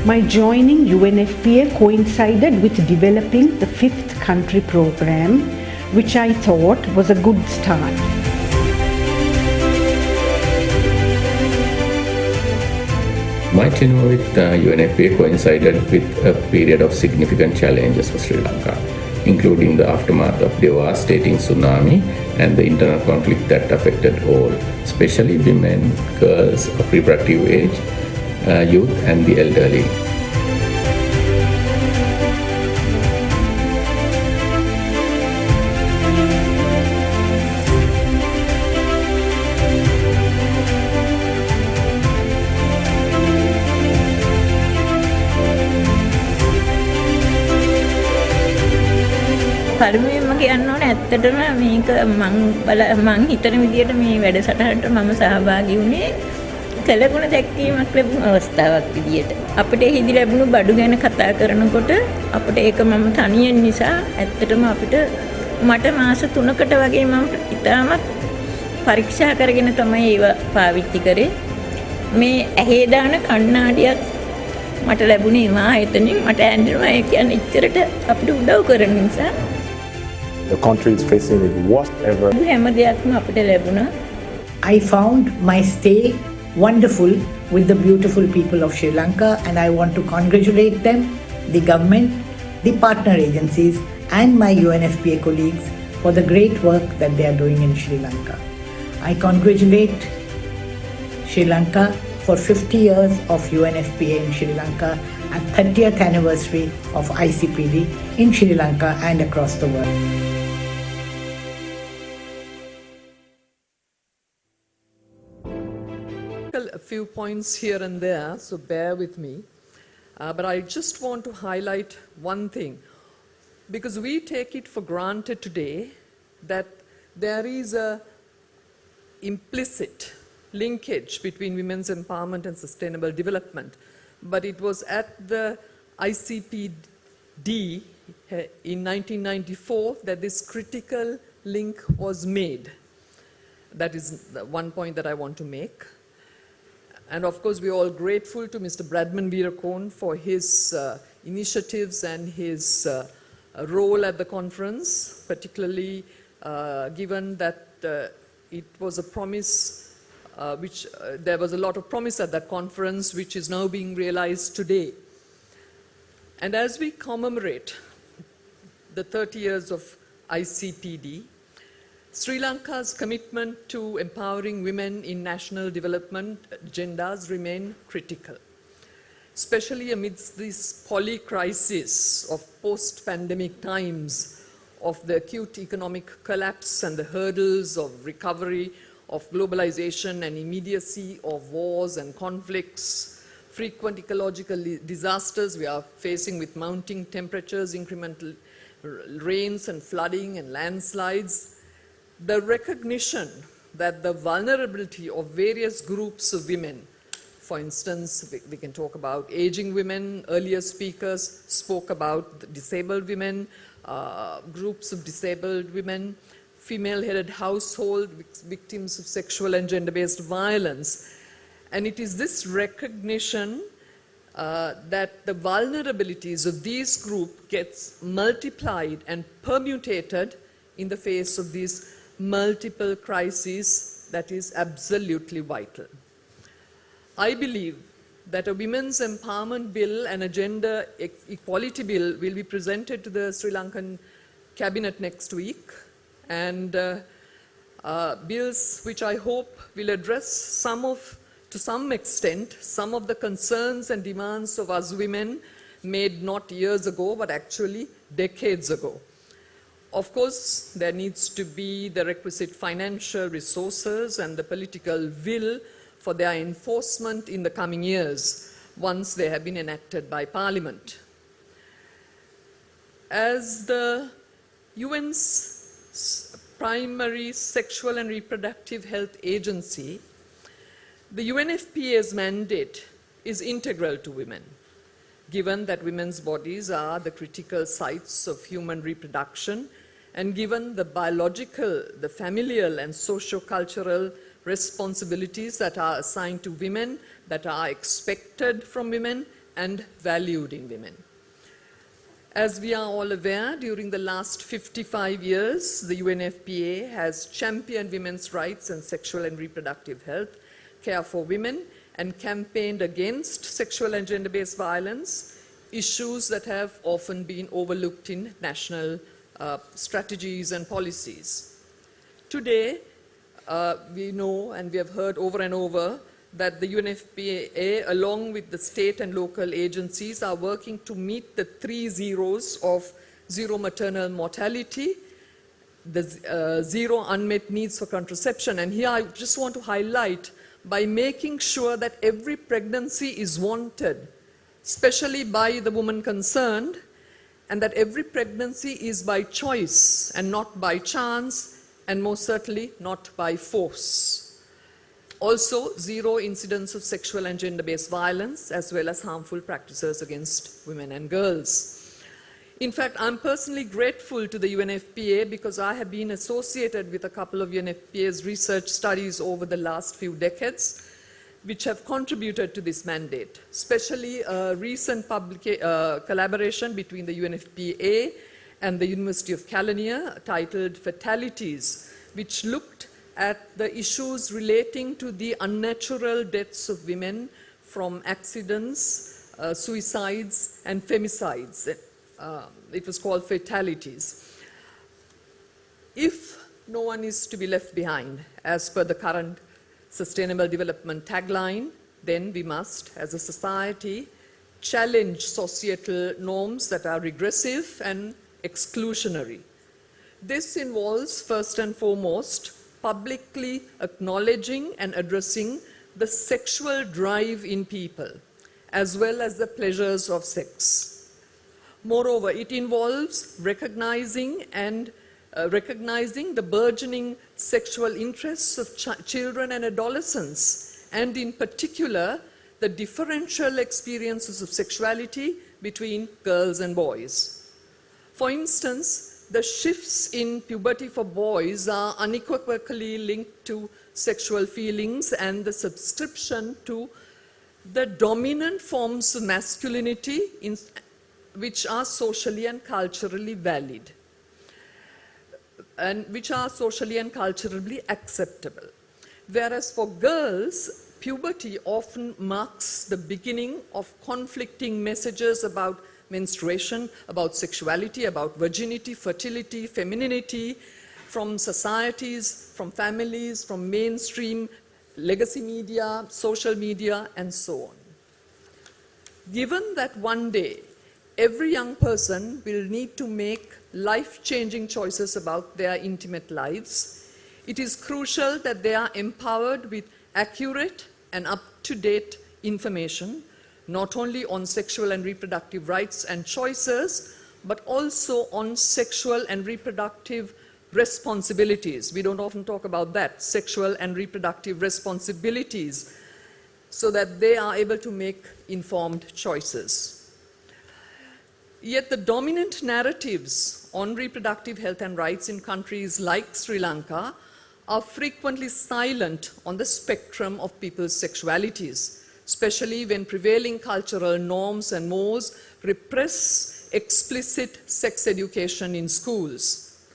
My joining UNFPA coincided with developing the fifth country program, which I thought was a good start. My tenure with UNFPA coincided with a period of significant challenges for Sri Lanka, including the aftermath of devastating tsunami and the internal conflict that affected all, especially women, girls of reproductive age, youth and the elderly. පළමුවෙන්ම කියන්න ඕනේ ඇත්තටම මේක මං හිතන විදිහට මේ වැඩසටහනට මම සහභාගී වුණේ කලගුණ දැක්වීමක් ලැබුණු අවස්ථාවක් විදියට. අපිට එහිදී ලැබුණු බඩු ගැන කතා කරනකොට අපිට ඒක මම තනියෙන් නිසා ඇත්තටම අපිට මට මාස 3කට වගේ මම ඉතාමත් පරීක්ෂා කරගෙන තමයි ඒව පාවිච්චි කරේ. මේ ඇහි දාන කණ්ණාඩියක් මට ලැබුණේ මා එතනින් මට ඇඬෙනවා ඒ කියන්නේ ඉච්චරට අපිට උදව් කරන නිසා. The country is facing the worst ever. I found my stay wonderful with the beautiful people of Sri Lanka, and I want to congratulate them, the government, the partner agencies and my UNFPA colleagues for the great work that they are doing in Sri Lanka. I congratulate Sri Lanka for 50 years of UNFPA in Sri Lanka and 30th anniversary of ICPD in Sri Lanka and across the world. A few points here and there, so bear with me. But I just want to highlight one thing, because we take it for granted today that there is a implicit linkage between women's empowerment and sustainable development. But it was at the ICPD in 1994 that this critical link was made. That is the one point that I want to make. And of course, we're all grateful to Mr. Bradman Veerakone for his initiatives and his role at the conference, particularly given that it was a promise, there was a lot of promise at that conference, which is now being realized today. And as we commemorate the 30 years of ICPD, Sri Lanka's commitment to empowering women in national development agendas remain critical, especially amidst this polycrisis of post-pandemic times, of the acute economic collapse and the hurdles of recovery, of globalization and immediacy of wars and conflicts, frequent ecological disasters we are facing with mounting temperatures, incremental rains and flooding and landslides. The recognition that the vulnerability of various groups of women, for instance, we can talk about aging women, earlier speakers spoke about disabled women, groups of disabled women, female-headed household victims of sexual and gender-based violence. And it is this recognition that the vulnerabilities of these groups gets multiplied and permutated in the face of these multiple crises that is absolutely vital. I believe that a women's empowerment bill and a gender equality bill will be presented to the Sri Lankan cabinet next week, and bills which I hope will address to some extent, some of the concerns and demands of us women made not years ago, but actually decades ago. Of course, there needs to be the requisite financial resources and the political will for their enforcement in the coming years, once they have been enacted by Parliament. As the UN's primary sexual and reproductive health agency, the UNFPA's mandate is integral to women, given that women's bodies are the critical sites of human reproduction, and given the biological, the familial and socio-cultural responsibilities that are assigned to women, that are expected from women, and valued in women. As we are all aware, during the last 55 years, the UNFPA has championed women's rights and sexual and reproductive health care for women and campaigned against sexual and gender-based violence, issues that have often been overlooked in national strategies and policies. Today, we know and we have heard over and over that the UNFPA, along with the state and local agencies, are working to meet the 3 zeros of zero maternal mortality, the zero unmet needs for contraception. And here I just want to highlight by making sure that every pregnancy is wanted, especially by the woman concerned, and that every pregnancy is by choice and not by chance, and most certainly not by force. Also, zero incidents of sexual and gender-based violence, as well as harmful practices against women and girls. In fact, I'm personally grateful to the UNFPA because I have been associated with a couple of UNFPA's research studies over the last few decades, which have contributed to this mandate, especially a recent collaboration between the UNFPA and the University of California titled Fatalities, which looked at the issues relating to the unnatural deaths of women from accidents, suicides, and femicides. It was called Fatalities. If no one is to be left behind, as per the current Sustainable Development tagline, then we must, as a society, challenge societal norms that are regressive and exclusionary. This involves, first and foremost, publicly acknowledging and addressing the sexual drive in people, as well as the pleasures of sex. Moreover, it involves recognizing the burgeoning sexual interests of children and adolescents, and in particular, the differential experiences of sexuality between girls and boys. For instance, the shifts in puberty for boys are unequivocally linked to sexual feelings and the subscription to the dominant forms of masculinity which are socially and culturally valid and which are socially and culturally acceptable. Whereas for girls, puberty often marks the beginning of conflicting messages about menstruation, about sexuality, about virginity, fertility, femininity, from societies, from families, from mainstream, legacy media, social media, and so on. Given that one day every young person will need to make life-changing choices about their intimate lives, it is crucial that they are empowered with accurate and up-to-date information, not only on sexual and reproductive rights and choices, but also on sexual and reproductive responsibilities. We don't often talk about that, sexual and reproductive responsibilities, so that they are able to make informed choices. Yet the dominant narratives on reproductive health and rights in countries like Sri Lanka are frequently silent on the spectrum of people's sexualities, especially when prevailing cultural norms and mores repress explicit sex education in schools.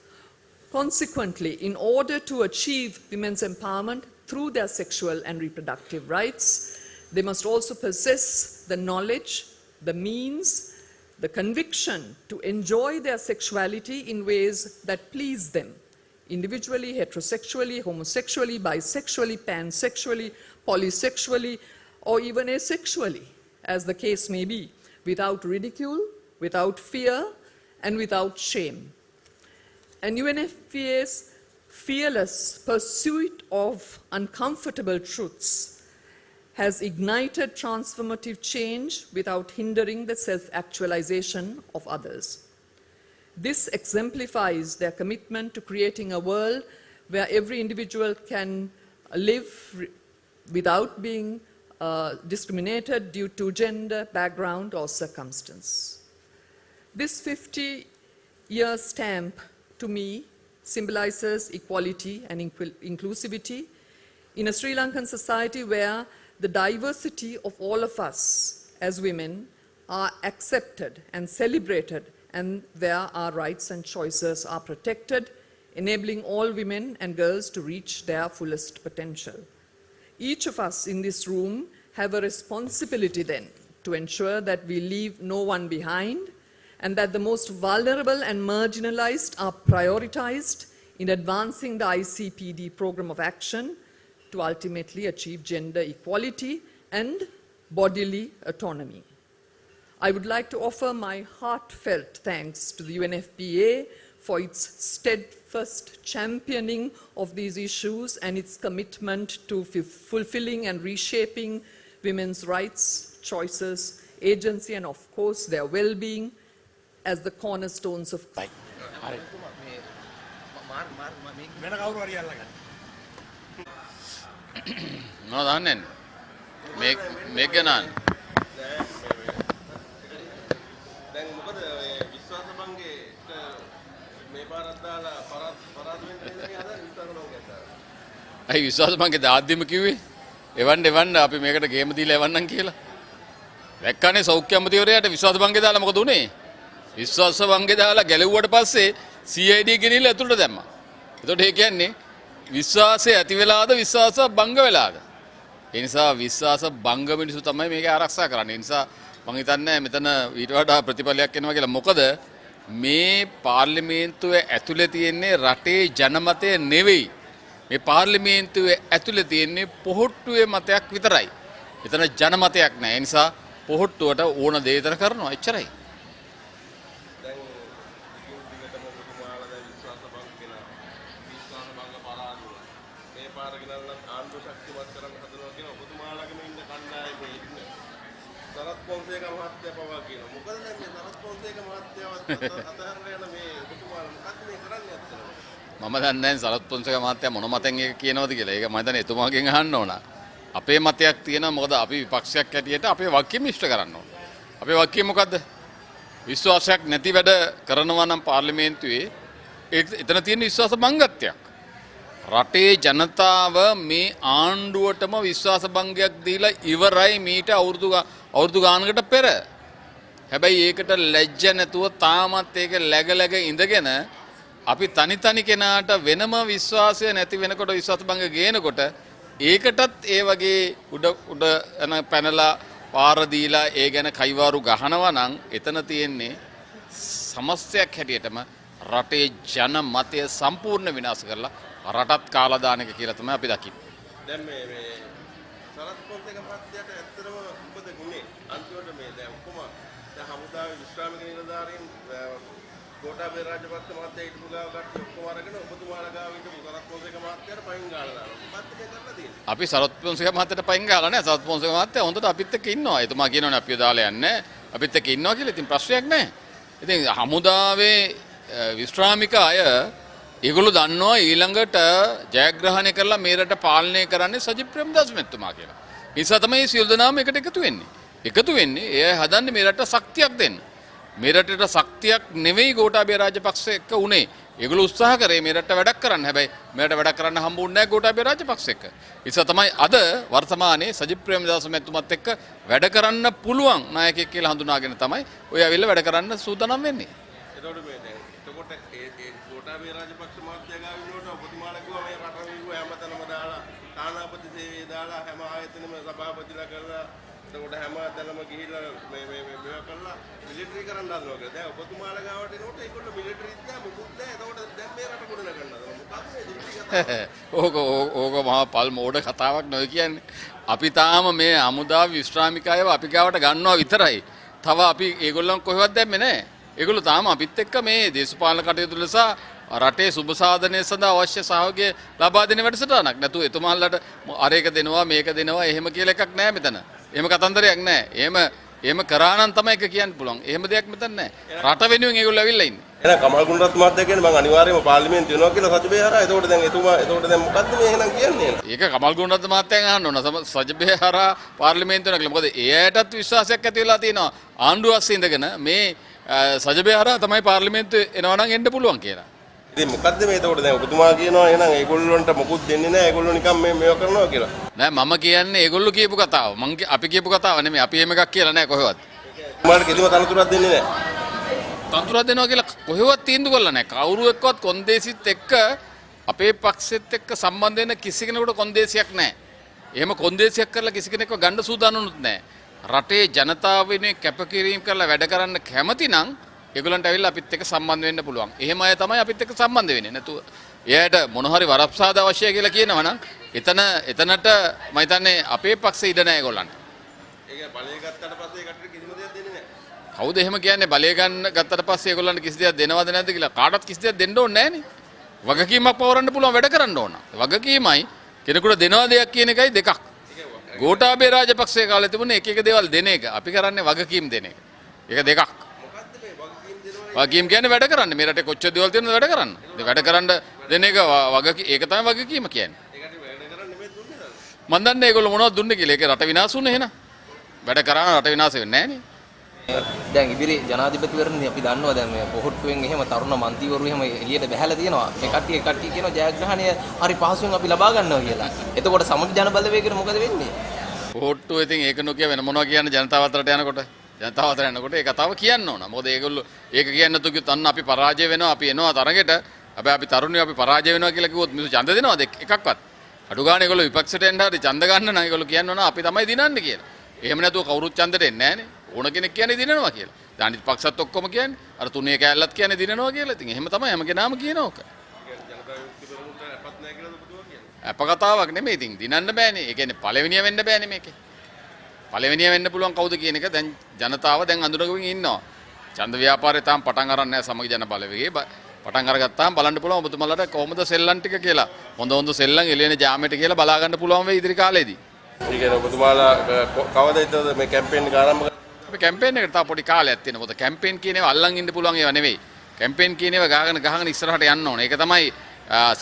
Consequently, in order to achieve women's empowerment through their sexual and reproductive rights, they must also possess the knowledge, the means, the conviction to enjoy their sexuality in ways that please them, individually, heterosexually, homosexually, bisexually, pansexually, polysexually, or even asexually, as the case may be, without ridicule, without fear, and without shame. And UNFPA's fearless pursuit of uncomfortable truths has ignited transformative change without hindering the self-actualization of others. This exemplifies their commitment to creating a world where every individual can live without being discriminated due to gender, background, or circumstance. This 50-year stamp, to me, symbolizes equality and inclusivity in a Sri Lankan society where the diversity of all of us as women are accepted and celebrated, and there our rights and choices are protected, enabling all women and girls to reach their fullest potential. Each of us in this room have a responsibility then to ensure that we leave no one behind and that the most vulnerable and marginalized are prioritized in advancing the ICPD program of action to ultimately achieve gender equality and bodily autonomy. I would like to offer my heartfelt thanks to the UNFPA for its steadfast championing of these issues and its commitment to fulfilling and reshaping women's rights, choices, agency, and of course their well-being as the cornerstones of No, then make an an. I විශ්වාස මංගේ දාද්දිම කිව්වේ එවන්න අපි මේකට ගේම දීලා එවන්නම් කියලා. දැක්කනේ සෞඛ්‍ය අමාත්‍යවරයාට විශ්වාස භංගේ දාලා මොකද උනේ? විශ්වාස භංගේ දාලා ගැලෙව්වට පස්සේ CID ගෙනිලා ඇතුළට දැම්මා. එතකොට ඒ කියන්නේ විශ්වාසය ඇති වෙලාද විශ්වාස භංග වෙලාද? ඒ නිසා විශ්වාස භංග මිනිසු තමයි මේක ආරක්ෂා කරන්නේ. ඒ නිසා මම හිතන්නේ මෙතන ඊට වඩා ප්‍රතිඵලයක් එනවා කියලා. මොකද මේ පාර්ලිමේන්තුවේ ඇතුලේ තියෙන්නේ රටේ ජනමතය නෙවෙයි. මේ පාර්ලිමේන්තුවේ ඇතුලේ තියෙන්නේ පොහොට්ටුවේ මතයක් විතරයි. එතන ජනමතයක් නැහැ. ඒ නිසා පොහොට්ටුවට ඕන දේ විතර කරනවා. එච්චරයි. මම දන්නේ නැහැ සරත් පොන්සේක මහත්තයා මොන මතෙන් එක කියනවද කියලා. ඒක මම හිතන්නේ එතුමාගෙන් අහන්න ඕන. අපේ මතයක් තියෙනවා. මොකද අපි විපක්ෂයක් හැටියට අපේ වාක්‍යම ඉෂ්ට කරන්න ඕන. අපේ වාක්‍යය මොකද්ද? විශ්වාසයක් නැති වැඩ කරනවා නම් පාර්ලිමේන්තුවේ එතන තියෙන විශ්වාස භංගත්වයක්. රටේ ජනතාව මේ ආණ්ඩුවටම විශ්වාස භංගයක් දීලා ඉවරයි මීට අවුරුදු ගානකට පෙර. හැබැයි ඒකට ලැජ්ජ නැතුව තාමත් ඒක läග ඉඳගෙන අපි තනි කෙනාට වෙනම විශ්වාසය නැති වෙනකොට විශ්වාස භංග ගේනකොට ඒකටත් ඒ වගේ උඩ යන පැනලා පාර දීලා ඒ ගැන කයිවාරු ගහනවා නම් එතන තියෙන්නේ සමස්තයක් හැටියටම රටේ ජන මතය සම්පූර්ණ විනාශ කරලා රටත් කාලා දාන එක කියලා තමයි අපි දකින්නේ. දැන් මේ සරත් පොන්සේක මහත්තයාට ඇත්තටම මොකද ගුනේ අන්තිමට මේ දැන් ඔක්කොම දැන් හමුදාවේ විශ්‍රාමික නිලධාරීන් ගෝඨාභය රාජපක්ෂ මහත්තයා හිටපු ගාව කට්ටිය ඔක්කොම අරගෙන ඔබතුමාලා ගාව හිටපු සරත් පොන්සේක මහත්තයාට පයින් ගාලා දානවා. මොකක්ද මේ කරලා තියෙන්නේ? අපි සරත් පොන්සේක මහත්තයාට පයින් ගාලා නැහැ. සරත් පොන්සේක මහත්තයා හොඳට අපිත් එක්ක ඉන්නවා. එතුමා කියනවනේ අපිව දාලා යන්නේ නැහැ. අපිත් එක්ක ඉන්නවා කියලා. ඉතින් ප්‍රශ්නයක් නැහැ. ඉතින් හමුදාවේ විශ්‍රාමික අය ඒගොල්ලෝ දන්නවා ඊළඟට ජයග්‍රහණය කරලා මේ රට පාලනය කරන්නේ සජිත් ප්‍රේමදාස මැතිතුමා කියලා. ඒ නිසා තමයි සියලු දෙනාම එකට එකතු වෙන්නේ. එකතු වෙන්නේ ඒ හදන්නේ මේ රට ශක්තියක් දෙන්න. මේ රටට ශක්තියක් නෙවෙයි ගෝඨාභය රාජපක්ෂ එක්ක උනේ. ඒගොල්ලෝ උත්සාහ කරේ මේ රට වැඩක් කරන්න. හැබැයි මේ රට වැඩක් කරන්න හම්බුන්නේ නැහැ ගෝඨාභය රාජපක්ෂ එක්ක. ඒ නිසා තමයි අද වර්තමානයේ සජිත් ප්‍රේමදාස මැතිතුමත් එක්ක වැඩ කරන්න පුළුවන් නායකයෙක් කියලා හඳුනාගෙන තමයි ඔය ඇවිල්ලා වැඩ කරන්න සූදානම් වෙන්නේ. එතකොට මේ දැන් එතකොට ඒ ගෝඨාභය රාජපක්ෂ මහත්තයා ගාව ඉන්නකොට ඔබතුමාලා කිව්වා මේ රට විරුව හැමතැනම දාලා තානාපති සේවය දාලා හැම ආයතනෙම සභාපතිලා කරලා එතකොට හැම තැනම ගිහිල්ලා මේ මේවා කරලා මිලිටරි කරන්න හදනවා කියලා. දැන් ඔබතුමාලා ගාවට එනකොට ඒගොල්ලෝ මිලිටරිත් නෑ මොකුත් නෑ. එතකොට දැන් මේ රට ගොඩ නගන්නවා. මොකක්ද මේ දිවිටි කතාව? ඕක මහා පල් මෝඩ කතාවක් නෙවෙයි කියන්නේ. අපි තාම මේ හමුදා විශ්‍රාමිකයව අපි ගාවට ගන්නවා විතරයි. තව අපි ඒගොල්ලන් කොහෙවත් දැම්මේ නෑ. ඒගොල්ලෝ තාම අපිත් එක්ක මේ දේශපාලන කටයුතු ලෙස රටේ සුබ සාධනය සඳහා අවශ්‍ය සහයෝගය ලබා දෙන වැඩසටහනක්. නැතු එතුමාලට අර එක දෙනවා මේක දෙනවා එහෙම කියලා එකක් නෑ මෙතන. එහෙම කතන්දරයක් නෑ. එහෙම කරා නම් තමයි එක කියන්න පුළුවන්. එහෙම දෙයක් මෙතන නෑ. රට වෙනුවෙන් ඒගොල්ලෝ ඇවිල්ලා ඉන්නේ. එහෙනම් කමල් ගුණරත්න මහත්තයා කියන්නේ මම අනිවාර්යයෙන්ම පාර්ලිමේන්තුව වෙනවා කියලා සජිබේ හරහා. එතකොට දැන් මොකද්ද මේ එහෙනම් කියන්නේ? ඒක කමල් ගුණරත්න මහත්තයාගෙන් අහන්න ඕන. සජිබේ හරහා පාර්ලිමේන්තුව වෙනවා කියලා. මොකද ඒ ඇයටත් විශ්වාසයක් ඇති වෙලා තියෙනවා. ආණ්ඩුව අස්සේ ඉඳගෙන මේ සජිබේ හරහා තමයි පාර්ලිමේන්තුව එනවා නම් එන්න පුළුවන් කියලා. ඉතින් මොකද්ද මේ එතකොට දැන් ඔබතුමා කියනවා එහෙනම් ඒගොල්ලන්ට මොකුත් දෙන්නේ නැහැ ඒගොල්ලෝ නිකන් මේව කරනවා කියලා. නෑ මම කියන්නේ ඒගොල්ලෝ කියපු කතාව. අපි කියපු කතාව නෙමෙයි. අපි එහෙම එකක් කියලා නෑ කොහෙවත්. ඔබතුමාට කිසිම තනතුරක් දෙන්නේ නැහැ. තනතුරක් දෙනවා කියලා කොහෙවත් තීන්දුව කළා නෑ. කවුරු එක්කවත් කොන්දේසිත් එක්ක අපේ පක්ෂෙත් එක්ක සම්බන්ධ වෙන කිසි කෙනෙකුට කොන්දේසියක් නෑ. එහෙම කොන්දේසියක් කරලා කිසි කෙනෙක්ව ගන්න සූදානම්ුත් නෑ. රටේ ජනතාව වෙනුවෙන් කැපකිරීම කරලා වැඩ කරන්න කැමති නම් ඒගොල්ලන්ට ඇවිල්ලා අපිත් එක්ක සම්බන්ධ වෙන්න පුළුවන්. එහෙම අය තමයි අපිත් එක්ක සම්බන්ධ වෙන්නේ. නැතුව එයාට මොන හරි වරප්‍රසාද අවශ්‍යයි කියලා කියනවා නම් එතනට මම හිතන්නේ අපේ පක්ෂේ ඉඩ නැහැ ඒගොල්ලන්ට. ඒක බලය ගත්තට පස්සේ ඒකට කිසිම දෙයක් දෙන්නේ නැහැ. කවුද එහෙම කියන්නේ බලය ගත්තට පස්සේ ඒගොල්ලන්ට කිසි දෙයක් දෙනවද නැද්ද කියලා කාටවත් කිසි දෙයක් දෙන්න ඕනේ නැහනේ. වගකීමක් පවරන්න පුළුවන් වැඩ කරන්න ඕන. වගකීමයි කෙනෙකුට දෙනවා දෙයක් කියන එකයි දෙකක්. ගෝඨාභය රාජපක්ෂේ කාලේ තිබුණේ එක එක දේවල් දෙන එක. අපි කරන්නේ වගකීම් දෙන එක. ඒක දෙකක්. වගකීම් කියන්නේ වැඩ කරන්න. මේ රටේ කොච්චර දේවල් තියෙනවද වැඩ කරන්න. වැඩ කරන්න දෙන එක ඒක තමයි වගකීම කියන්නේ. ඒකට වැඩ කරන්න නෙමෙයි දුන්නේ නේද? මන් දන්නේ ඒගොල්ලෝ මොනවද දුන්නේ කියලා. ඒක රට විනාශ වුණේ එහෙනම්. වැඩ කරා රට විනාශ වෙන්නේ නැහැ නේ. දැන් ඉදිරි ජනාධිපතිවරණදී අපි දන්නවා දැන් මේ පොහොට්ටුවෙන් එහෙම තරුණ මන්ත්‍රීවරු එහෙම එළියට බහැලා තියෙනවා. මේ කට්ටිය කියනවා ජයග්‍රහණය හරි පහසුවෙන් අපි ලබා ගන්නවා කියලා. එතකොට සමගි ජන බලවේගයට මොකද වෙන්නේ? පොහොට්ටුව ඉතින් ඒක නොකිය වෙන මොනවා කියන්නේ ජනතාව අතරට යනකොට ජනතාව අතර යනකොට ඒ කතාව කියන්න ඕන. මොකද ඒගොල්ලෝ ඒක කියන්නේ නැතු කිව්වොත් අන්න අපි පරාජය වෙනවා අපි එනවා තරගෙට. හැබැයි අපි තරුණියෝ අපි පරාජය වෙනවා කියලා කිව්වොත් මිනිස්සු ඡන්ද දෙනවද එකක්වත්? අඩු ගන්න ඒගොල්ලෝ විපක්ෂයට එන්න හරි ඡන්ද ගන්න නම් ඒගොල්ලෝ කියන්න ඕන අපි තමයි දිනන්නේ කියලා. එහෙම නැතුව කවුරුත් ඡන්දෙට එන්නේ නැහනේ. ඕන කෙනෙක් කියන්නේ දිනනවා කියලා. දැන් අනිත් පක්ෂත් ඔක්කොම කියන්නේ අර තුනේ කෑල්ලත් කියන්නේ දිනනවා කියලා. ඉතින් එහෙම තමයි හැම කෙනාම කියනෝක. අප කතාවක් නෙමෙයි ඉතින් දිනන්න බෑනේ. ඒ කියන්නේ පළවෙනිය වෙන්න බෑනේ මේකේ. පළවෙනිය වෙන්න පුළුවන් කවුද කියන එක දැන් ජනතාව දැන් අඳුරගෙන ඉන්නවා. ඡන්ද ව්‍යාපාරේ තාම පටන් අරන් නැහැ සමගි ජන බලවේගයේ. පටන් අරගත්තාම බලන්න පුළුවන් ඔබතුමාලට කොහොමද සෙල්ලම් ටික කියලා. හොඳ සෙල්ලම් එළියන ජාමෙට කියලා බලා ගන්න පුළුවන් වෙයි ඉදිරි කාලේදී. ඒ කියන්නේ ඔබතුමාලා කවදාද මේ කැම්පේන් එක ආරම්භ කරන්නේ? අපි කැම්පේන් එකට තා පොඩි කාලයක් තියෙනවා. මොකද කැම්පේන් කියන ඒවා අල්ලන් ඉන්න පුළුවන් ඒවා නෙවෙයි. කැම්පේන් කියන ඒවා ගහගෙන ඉස්සරහට යන්න ඕනේ. ඒක තමයි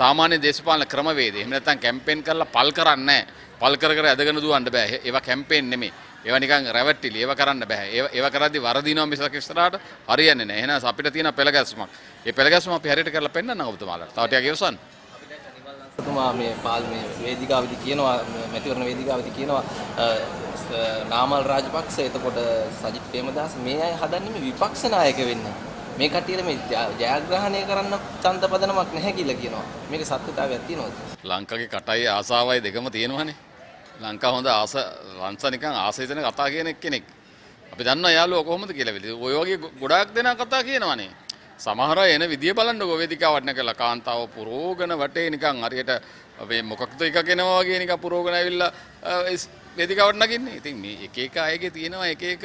සාමාන්‍ය දේශපාලන ක්‍රමවේදය. එහෙම නැත්නම් කැම්පේන් කරලා පල් කරන්නේ නැහැ. පල් කර ඇදගෙන දුවන්න බෑ. ඒවා කැම්පේන් නෙමෙයි. ඒවා නිකන් රැවටිලි. ඒවා කරන්න බෑ. ඒවා කරද්දි වරදිනවා මිසක් ඉස්සරහට හරියන්නේ නැහැ. එහෙනම් අපිට තියෙන පෙළගැස්මක්. ඒ පෙළගැස්ම අපි හරියට කරලා පෙන්නන්න ඔබතුමාලට. තව ටිකක් ඉවසන්න. ඔබතුමා මේ පාර්ලිමේ වේදිකාවේදී කියනවා මැතිවරණ වේදිකාවේදී කියනවා නාමල් රාජපක්ෂ එතකොට සජිත් ප්‍රේමදාස මේ අය හදන්නේ මේ විපක්ෂ නායක වෙන්න. මේ කට්ටියට මේ ජයග්‍රහණය කරන්න ඡන්ද පදනමක් නැහැ කියලා කියනවා. මේක සත්‍යතාවයක් තියෙනවද? ලංකාවේ කටයි ආසාවයි දෙකම තියෙනවනේ. ලංකාව හොඳ වංශ නිකන් ආසයිතන කතා කියන කෙනෙක්. අපි දන්නවා යාළුවෝ කොහොමද කියලා වෙලෙ. ඔය වගේ ගොඩාක් දෙනා කතා කියනවනේ. සමහර අය එන විදිය බලන්නකෝ වේදිකාවක් නැකලා කාන්තාව පුරෝගන වටේ නිකන් හරියට මේ මොකක්ද එකක් එනවා වගේ නිකන් පුරෝගන ඇවිල්ලා වේදිකාවට නගින්නේ. ඉතින් මේ එක එක අයගේ තියෙනවා එක එක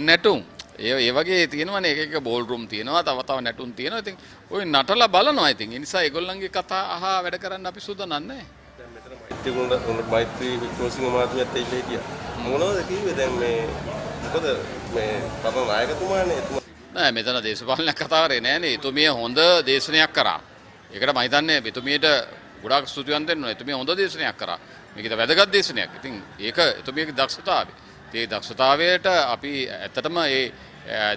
නැටුම්. ඒ වගේ තියෙනවනේ එක එක බෝල් රූම් තියෙනවා තව නැටුම් තියෙනවා. ඉතින් ඔය නටලා බලනවා. ඉතින් ඒ නිසා ඒගොල්ලන්ගේ කතා අහා වැඩ කරන්න අපි සූදානම් නැහැ. දැන් මෙතන මෛත්‍රී වික්‍රමසිංහ මහත්මයාත් එන්නේ හිටියා. මොනවද කිව්වේ දැන් මේ මොකද මේ පරණ නායකතුමානේ නෑ මෙතන දේශපාලනයක් කතා කරේ නෑනේ. එතුමිය හොඳ දේශනයක් කරා. ඒකට මම හිතන්නේ එතුමියට ගොඩාක් ස්තුතිවන්ත වෙන්න ඕනේ. එතුමිය හොඳ දේශනයක් කරා. මේක වැදගත් දේශනයක්. ඉතින් ඒක එතුමියගේ දක්ෂතාවය. ඒ දක්ෂතාවයට අපි ඇත්තටම ඒ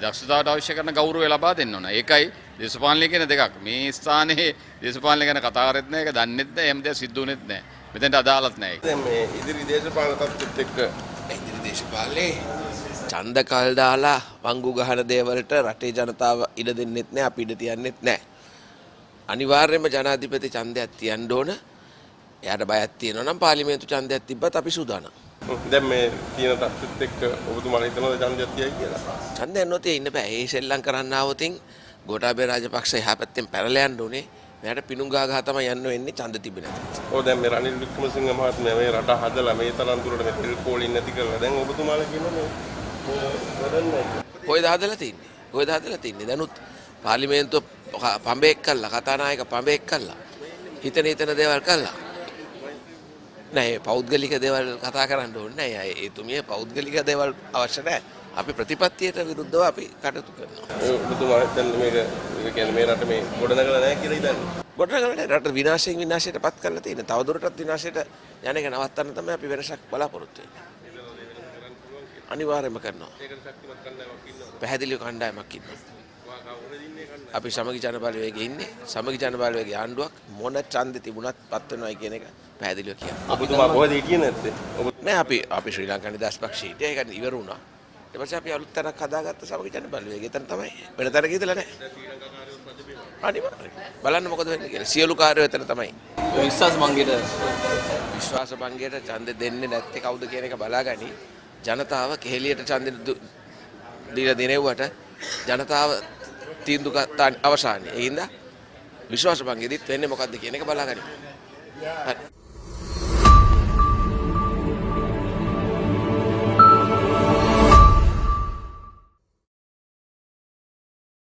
දක්ෂතාවට අවශ්‍ය කරන ගෞරවය ලබා දෙන්න ඕන. ඒකයි දේශපාලනය කියන දෙකක්. මේ ස්ථානයේ දේශපාලනය ගැන කතා කරෙත් නෑ. ඒක දන්නෙත් නෑ. එහෙම දෙයක් සිද්ධ වුනෙත් නෑ. මෙතෙන්ට අදාළත් නෑ ඒක. දැන් මේ ඉදිරි දේශපාලන තත්ත්වෙත් එක්ක ඉදිරි දේශපාලනේ ඡන්ද කල් දාලා වංගු ගහන දේවල්ට රටේ ජනතාව ඉඩ දෙන්නෙත් නැහැ අපි ඉඩ තියන්නෙත් නැහැ. අනිවාර්යයෙන්ම ජනාධිපති ඡන්දයක් තියන්න ඕන. එයාට බයක් තියෙනවා නම් පාර්ලිමේන්තු ඡන්දයක් තිබ්බත් අපි සූදානම්. දැන් මේ තියෙන තත්ත්වෙත් එක්ක ඔබතුමාලා හිතනවද ඡන්දයක් තියයි කියලා? ඡන්දයක් නොතිය ඉන්න බෑ. ඒ සෙල්ලම් කරන්න ආවොතින් ගෝඨාභය රාජපක්ෂ එහා පැත්තෙන් පැනලා යන්න ඕනේ. මෙයාට පිණුම් ගහ තමයි යන්න වෙන්නේ ඡන්ද තිබෙන්නේ නැති. ඔව් දැන් මේ රනිල් වික්‍රමසිංහ මහත්මයා මේ රට හදලා මේ තරම් දුරට මේ තෙල් කෝලින් නැති කරලා දැන් ඔබතුමාලා කියනවා කොයිද හදලා තින්නේ? දැනුත් පාර්ලිමේන්තුව පඹෙක් කළා, කතානායක පඹෙක් කළා. හිතන දේවල් කළා. නෑ පෞද්ගලික දේවල් කතා කරන්න ඕනේ නෑ. එතුමිය පෞද්ගලික දේවල් අවශ්‍ය නැහැ. අපි ප්‍රතිපත්තියට විරුද්ධව අපි කටයුතු කරනවා. ඔබතුමාලා දැන් මේක කියන්නේ මේ රට මේ ගොඩනගලා නැහැ කියලා හිතන්නේ. ගොඩනගලා රට විනාශයට පත් කරලා තියෙන. තවදුරටත් විනාශයට යන එක නවත්තන්න තමයි අපි වෙනසක් බලාපොරොත්තු වෙන්නේ. අනිවාර්යයෙන්ම කරනවා. ඒකට ශක්තිමත් කණ්ඩායමක් ඉන්නවා. පැහැදිලිව කණ්ඩායමක් ඉන්නවා. අපි සමගි ජන බලවේගයේ ඉන්නේ. සමගි ජන බලවේගයේ ආණ්ඩුවක් මොන ඡන්දෙ තිබුණත් පත් වෙනවයි කියන එක පැහැදිලිව කියනවා. ඔබතුමා කොහෙද හිටියේ නැත්තේ? නෑ අපි ශ්‍රී ලංකා නිදහස් පක්ෂයේ හිටියා. ඒක ඉවර වුණා. ඊට පස්සේ අපි අලුත් තැනක් හදාගත්ත සමගි ජන බලවේගය. එතන තමයි වෙන තැනක ඉඳලා නෑ. අනිවාර්යයෙන් බලන්න මොකද වෙන්නේ කියලා. සියලු කාර්යය එතන තමයි. විශ්වාස භංගයට ඡන්දෙ දෙන්නේ නැත්තේ කවුද කියන එක බලාගනි. ජනතාව කෙහෙලියට ඡන්දෙ දීලා දිනෙව්වට ජනතාව තීන්දුව අවසානයේ. ඒ හින්දා විශ්වාස භංගෙදිත් වෙන්නේ මොකද්ද කියන එක බලාගනි. හරි.